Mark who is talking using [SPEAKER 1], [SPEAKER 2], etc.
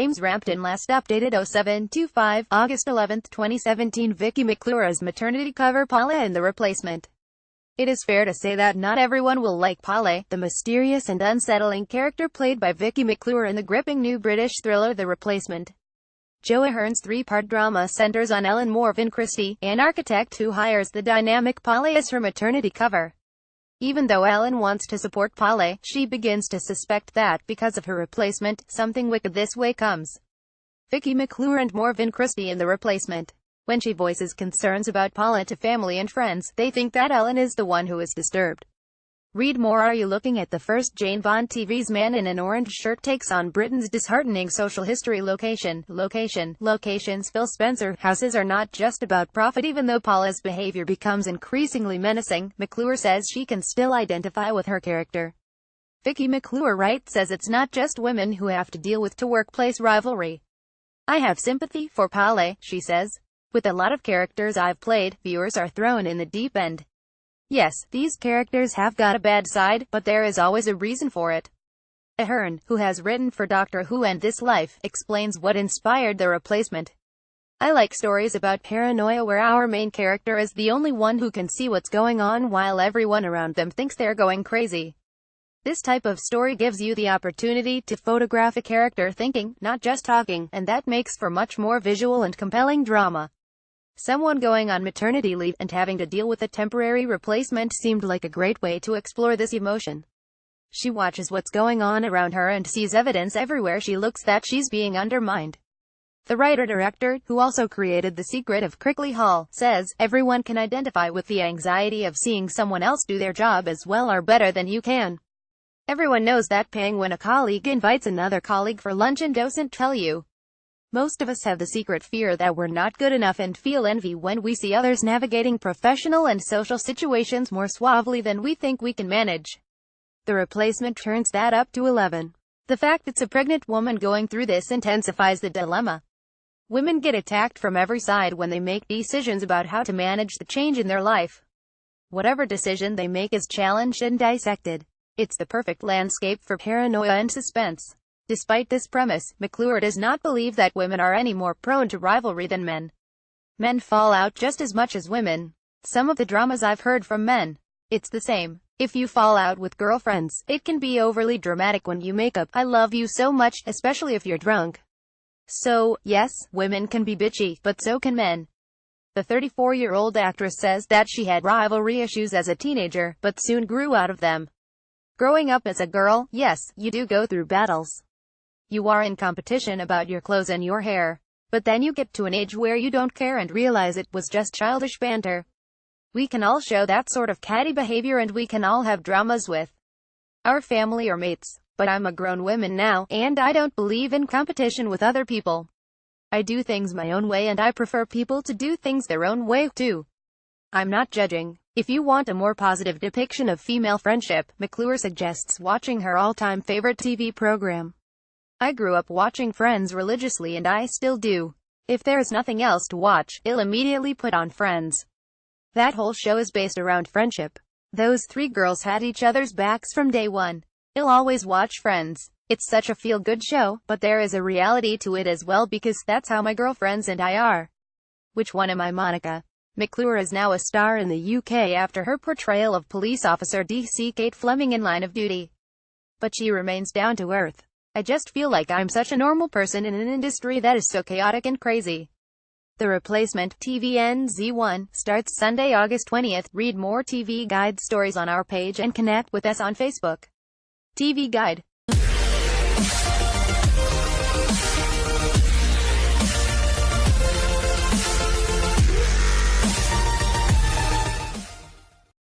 [SPEAKER 1] James Rampton last updated 0725, August 11, 2017. Vicky McClure's maternity cover Paula in The Replacement. It is fair to say that not everyone will like Paula, the mysterious and unsettling character played by Vicky McClure in the gripping new British thriller The Replacement. Joe Ahern's three-part drama centers on Ellen Morvan Christie, an architect who hires the dynamic Paula as her maternity cover. Even though Ellen wants to support Paula, she begins to suspect that, because of her replacement, something wicked this way comes. Vicky McClure and Morvan Christie in The Replacement. When she voices concerns about Paula to family and friends, they think that Ellen is the one who is disturbed. Read more. Are you looking at the first Jane Bond? TV's Man in an Orange Shirt takes on Britain's disheartening social history. Locations. Phil Spencer. Houses are not just about profit. Even though Paula's behavior becomes increasingly menacing, McClure says she can still identify with her character. Vicky McClure says it's not just women who have to deal with workplace rivalry. I have sympathy for Paula, she says. With a lot of characters I've played, viewers are thrown in the deep end. Yes, these characters have got a bad side, but there is always a reason for it. Ahern, who has written for Doctor Who and This Life, explains what inspired The Replacement. I like stories about paranoia where our main character is the only one who can see what's going on while everyone around them thinks they're going crazy. This type of story gives you the opportunity to photograph a character thinking, not just talking, and that makes for much more visual and compelling drama. Someone going on maternity leave and having to deal with a temporary replacement seemed like a great way to explore this emotion. She watches what's going on around her and sees evidence everywhere she looks that she's being undermined. The writer-director, who also created The Secret of Crickley Hall, says, everyone can identify with the anxiety of seeing someone else do their job as well or better than you can. Everyone knows that pang when a colleague invites another colleague for lunch and doesn't tell you. Most of us have the secret fear that we're not good enough and feel envy when we see others navigating professional and social situations more suavely than we think we can manage. The Replacement turns that up to 11. The fact it's a pregnant woman going through this intensifies the dilemma. Women get attacked from every side when they make decisions about how to manage the change in their life. Whatever decision they make is challenged and dissected. It's the perfect landscape for paranoia and suspense. Despite this premise, McClure does not believe that women are any more prone to rivalry than men. Men fall out just as much as women. Some of the dramas I've heard from men, it's the same. If you fall out with girlfriends, it can be overly dramatic when you make up, "I love you so much," especially if you're drunk. So, yes, women can be bitchy, but so can men. The 34-year-old actress says that she had rivalry issues as a teenager, but soon grew out of them. Growing up as a girl, yes, you do go through battles. You are in competition about your clothes and your hair. But then you get to an age where you don't care and realize it was just childish banter. We can all show that sort of catty behavior and we can all have dramas with our family or mates. But I'm a grown woman now, and I don't believe in competition with other people. I do things my own way and I prefer people to do things their own way too. I'm not judging. If you want a more positive depiction of female friendship, McClure suggests watching her all-time favorite TV program. I grew up watching Friends religiously and I still do. If there's nothing else to watch, I'll immediately put on Friends. That whole show is based around friendship. Those three girls had each other's backs from day one. I'll always watch Friends. It's such a feel-good show, but there is a reality to it as well because that's how my girlfriends and I are. Which one am I, Monica? McClure is now a star in the UK after her portrayal of police officer DC Kate Fleming in Line of Duty. But she remains down to earth. I just feel like I'm such a normal person in an industry that is so chaotic and crazy. The Replacement, tvnz 1, starts Sunday, August 20th. Read more TV Guide stories on our page and connect with us on Facebook. TV Guide.